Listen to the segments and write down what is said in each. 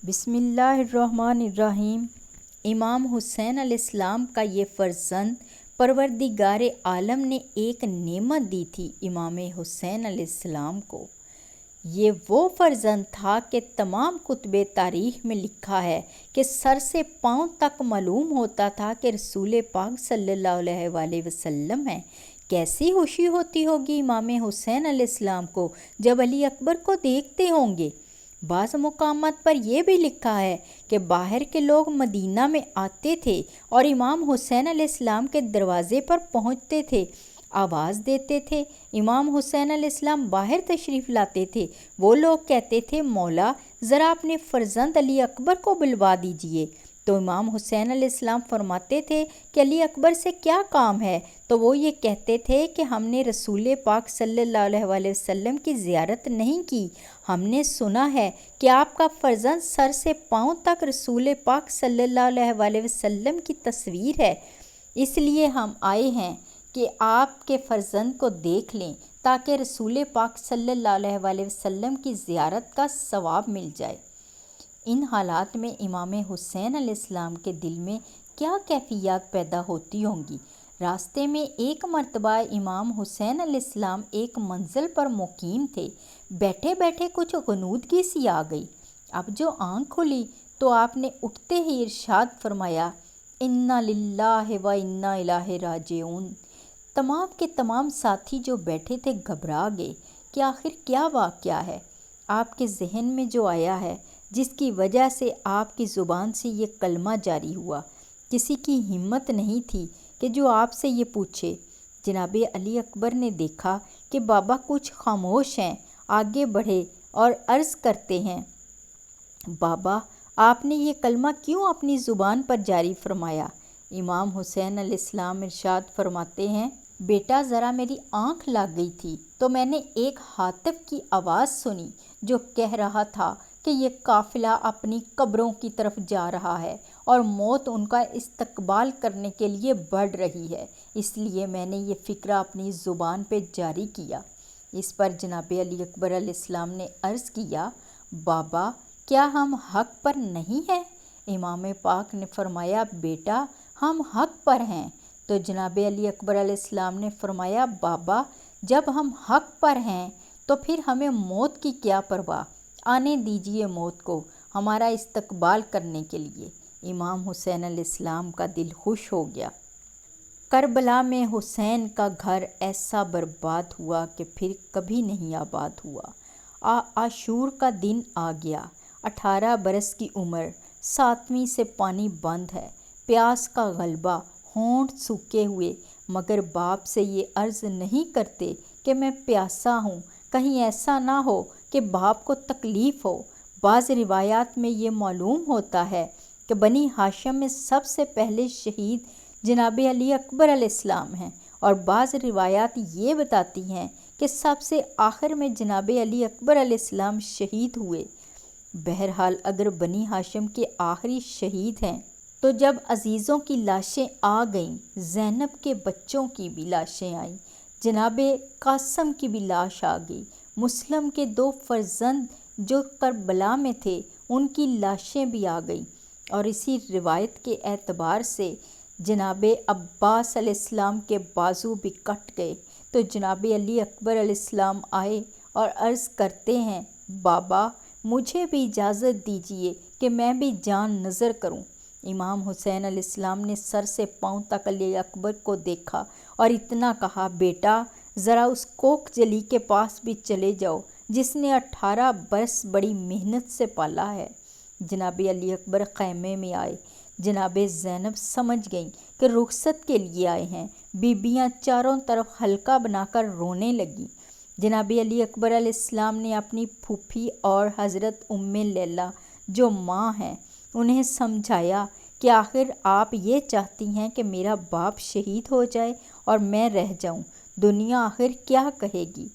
بسم اللہ الرحمن الرحیم۔ امام حسین علیہ السلام کا یہ فرزند پروردگار عالم نے ایک نعمت دی تھی امام حسین علیہ السلام کو۔ یہ وہ فرزند تھا کہ تمام کتب تاریخ میں لکھا ہے کہ سر سے پاؤں تک معلوم ہوتا تھا کہ رسول پاک صلی اللہ علیہ وآلہ وسلم ہیں۔ کیسی خوشی ہوتی ہوگی امام حسین علیہ السلام کو جب علی اکبر کو دیکھتے ہوں گے۔ بعض مقامات پر یہ بھی لکھا ہے کہ باہر کے لوگ مدینہ میں آتے تھے اور امام حسین علیہ السلام کے دروازے پر پہنچتے تھے، آواز دیتے تھے۔ امام حسین علیہ السلام باہر تشریف لاتے تھے۔ وہ لوگ کہتے تھے، مولا ذرا اپنے فرزند علی اکبر کو بلوا دیجئے۔ تو امام حسین علیہ السلام فرماتے تھے کہ علی اکبر سے کیا کام ہے؟ تو وہ یہ کہتے تھے کہ ہم نے رسول پاک صلی اللہ علیہ وآلہ وسلم کی زیارت نہیں کی، ہم نے سنا ہے کہ آپ کا فرزند سر سے پاؤں تک رسول پاک صلی اللہ علیہ وآلہ وسلم کی تصویر ہے، اس لیے ہم آئے ہیں کہ آپ کے فرزند کو دیکھ لیں تاکہ رسول پاک صلی اللہ علیہ وآلہ وسلم کی زیارت کا ثواب مل جائے۔ ان حالات میں امام حسین علیہ السلام کے دل میں کیا کیفیات پیدا ہوتی ہوں گی۔ راستے میں ایک مرتبہ امام حسین علیہ السلام ایک منزل پر مقیم تھے۔ بیٹھے بیٹھے کچھ غنودگی سی آ گئی۔ اب جو آنکھ کھلی تو آپ نے اٹھتے ہی ارشاد فرمایا، انا للہ و انا الیہ راجعون۔ تمام کے تمام ساتھی جو بیٹھے تھے گھبرا گئے کہ آخر کیا واقعہ ہے۔ آپ کے ذہن میں جو آیا ہے، جس کی وجہ سے آپ کی زبان سے یہ کلمہ جاری ہوا، کسی کی ہمت نہیں تھی کہ جو آپ سے یہ پوچھے۔ جناب علی اکبر نے دیکھا کہ بابا کچھ خاموش ہیں، آگے بڑھے اور عرض کرتے ہیں، بابا آپ نے یہ کلمہ کیوں اپنی زبان پر جاری فرمایا؟ امام حسین علیہ السلام ارشاد فرماتے ہیں، بیٹا ذرا میری آنکھ لگ گئی تھی تو میں نے ایک ہاتف کی آواز سنی جو کہہ رہا تھا کہ یہ قافلہ اپنی قبروں کی طرف جا رہا ہے اور موت ان کا استقبال کرنے کے لیے بڑھ رہی ہے، اس لیے میں نے یہ فکرہ اپنی زبان پہ جاری کیا۔ اس پر جناب علی اکبر علیہ السلام نے عرض کیا، بابا کیا ہم حق پر نہیں ہیں؟ امام پاک نے فرمایا، بیٹا ہم حق پر ہیں۔ تو جناب علی اکبر علیہ السلام نے فرمایا، بابا جب ہم حق پر ہیں تو پھر ہمیں موت کی کیا پرواہ، آنے دیجئے موت کو ہمارا استقبال کرنے کے لیے۔ امام حسین علیہ السلام کا دل خوش ہو گیا۔ کربلا میں حسین کا گھر ایسا برباد ہوا کہ پھر کبھی نہیں آباد ہوا۔ عاشور کا دن آ گیا، 18 برس کی عمر، 7ویں سے پانی بند ہے، پیاس کا غلبہ، ہونٹ سوکھے ہوئے، مگر باپ سے یہ عرض نہیں کرتے کہ میں پیاسا ہوں، کہیں ایسا نہ ہو کہ باپ کو تکلیف ہو۔ بعض روایات میں یہ معلوم ہوتا ہے کہ بنی ہاشم میں سب سے پہلے شہید جناب علی اکبر علیہ السلام ہیں، اور بعض روایات یہ بتاتی ہیں کہ سب سے آخر میں جناب علی اکبر علیہ السلام شہید ہوئے۔ بہرحال اگر بنی ہاشم کے آخری شہید ہیں تو جب عزیزوں کی لاشیں آ گئیں، زینب کے بچوں کی بھی لاشیں آئیں، جناب قاسم کی بھی لاش آ گئی، مسلم کے 2 فرزند جو کربلا میں تھے ان کی لاشیں بھی آ گئیں، اور اسی روایت کے اعتبار سے جناب عباس علیہ السلام کے بازو بھی کٹ گئے۔ تو جناب علی اکبر علیہ السلام آئے اور عرض کرتے ہیں، بابا مجھے بھی اجازت دیجئے کہ میں بھی جان نظر کروں۔ امام حسین علیہ السلام نے سر سے پاؤں تک علی اکبر کو دیکھا اور اتنا کہا، بیٹا ذرا اس کوک جلی کے پاس بھی چلے جاؤ جس نے 18 برس بڑی محنت سے پالا ہے۔ جناب علی اکبر خیمے میں آئے۔ جناب زینب سمجھ گئیں کہ رخصت کے لیے آئے ہیں۔ بیبیاں چاروں طرف حلقہ بنا کر رونے لگیں۔ جناب علی اکبر علیہ السلام نے اپنی پھوپھی اور حضرت ام لیلہ جو ماں ہیں انہیں سمجھایا کہ آخر آپ یہ چاہتی ہیں کہ میرا باپ شہید ہو جائے اور میں رہ جاؤں، دنیا آخر کیا کہے گی؟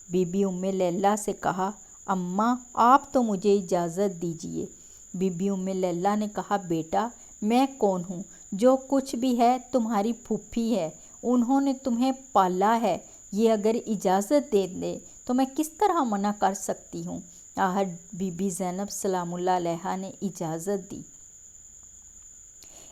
بی بی ام لیلہ سے کہا، اماں آپ تو مجھے اجازت دیجئے۔ بی بی ام لیلہ نے کہا، بیٹا میں کون ہوں؟ جو کچھ بھی ہے تمہاری پھوپھی ہے، انہوں نے تمہیں پالا ہے، یہ اگر اجازت دے دے تو میں کس طرح منع کر سکتی ہوں؟ آہٹ بی بی زینب سلام اللہ علیہا نے اجازت دی۔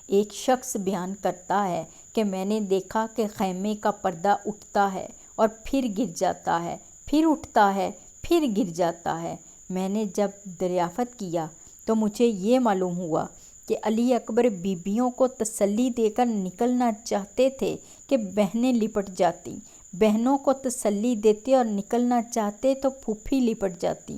ایک شخص بیان کرتا ہے کہ میں نے دیکھا کہ خیمے کا پردہ اٹھتا ہے اور پھر گر جاتا ہے، پھر اٹھتا ہے، پھر گر جاتا ہے۔ میں نے جب دریافت کیا تو مجھے یہ معلوم ہوا کہ علی اکبر بیویوں کو تسلی دے کر نکلنا چاہتے تھے کہ بہنیں لپٹ جاتی، بہنوں کو تسلی دیتے اور نکلنا چاہتے تو پھوپھی لپٹ جاتی۔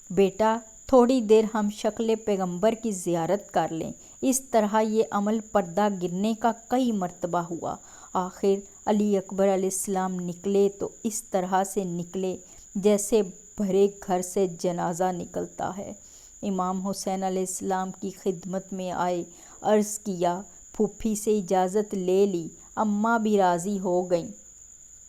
بیٹا، تھوڑی دیر ہم شکل پیغمبر کی زیارت کر لیں۔ اس طرح یہ عمل پردہ گرنے کا کئی مرتبہ ہوا۔ آخر علی اکبر علیہ السلام نکلے تو اس طرح سے نکلے جیسے بھرے گھر سے جنازہ نکلتا ہے۔ امام حسین علیہ السلام کی خدمت میں آئے، عرض کیا، پھوپھی سے اجازت لے لی، اماں بھی راضی ہو گئیں،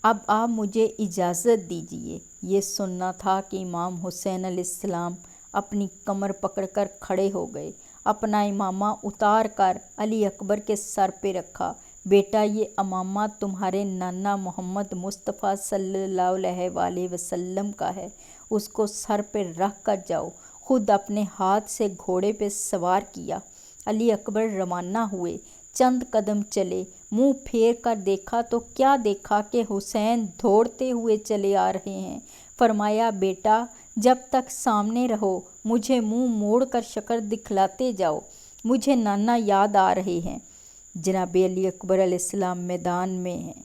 اب آپ مجھے اجازت دیجیے۔ یہ سننا تھا کہ امام حسین علیہ السلام اپنی کمر پکڑ کر کھڑے ہو گئے، اپنا امامہ اتار کر علی اکبر کے سر پہ رکھا۔ بیٹا، یہ امامہ تمہارے نانا محمد مصطفیٰ صلی اللہ علیہ وآلہ وسلم کا ہے، اس کو سر پہ رکھ کر جاؤ۔ خود اپنے ہاتھ سے گھوڑے پہ سوار کیا۔ علی اکبر روانہ ہوئے، چند قدم چلے، منہ پھیر کر دیکھا تو کیا دیکھا کہ حسین دوڑتے ہوئے چلے آ رہے ہیں۔ فرمایا، بیٹا، جب تک سامنے رہو مجھے منہ موڑ کر شکل دکھلاتے جاؤ، مجھے نانا یاد آ رہے ہیں۔ جناب علی اکبر علیہ السلام میدان میں ہیں،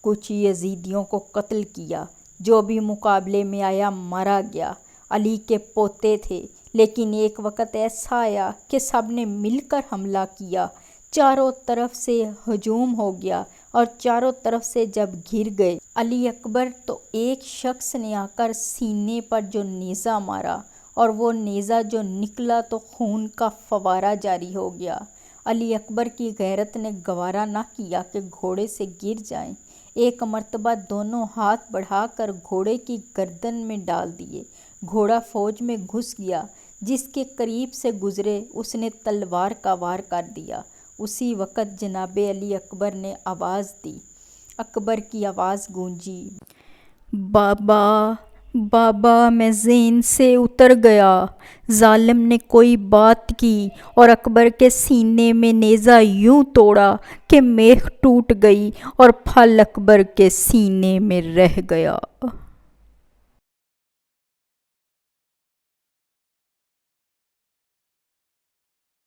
کچھ یزیدیوں کو قتل کیا، جو بھی مقابلے میں آیا مارا گیا۔ علی کے پوتے تھے، لیکن ایک وقت ایسا آیا کہ سب نے مل کر حملہ کیا، چاروں طرف سے ہجوم ہو گیا اور چاروں طرف سے جب گھر گئے علی اکبر تو ایک شخص نے آ کر سینے پر جو نیزہ مارا اور وہ نیزہ جو نکلا تو خون کا فوارہ جاری ہو گیا۔ علی اکبر کی غیرت نے گوارا نہ کیا کہ گھوڑے سے گر جائیں۔ ایک مرتبہ دونوں ہاتھ بڑھا کر گھوڑے کی گردن میں ڈال دیے۔ گھوڑا فوج میں گھس گیا، جس کے قریب سے گزرے اس نے تلوار کا وار کر دیا۔ اسی وقت جناب علی اکبر نے آواز دی۔ اکبر کی آواز گونجی، بابا، بابا، میں زین سے اتر گیا۔ ظالم نے کوئی بات کی اور اکبر کے سینے میں نیزہ یوں توڑا کہ میخ ٹوٹ گئی اور پھل اکبر کے سینے میں رہ گیا۔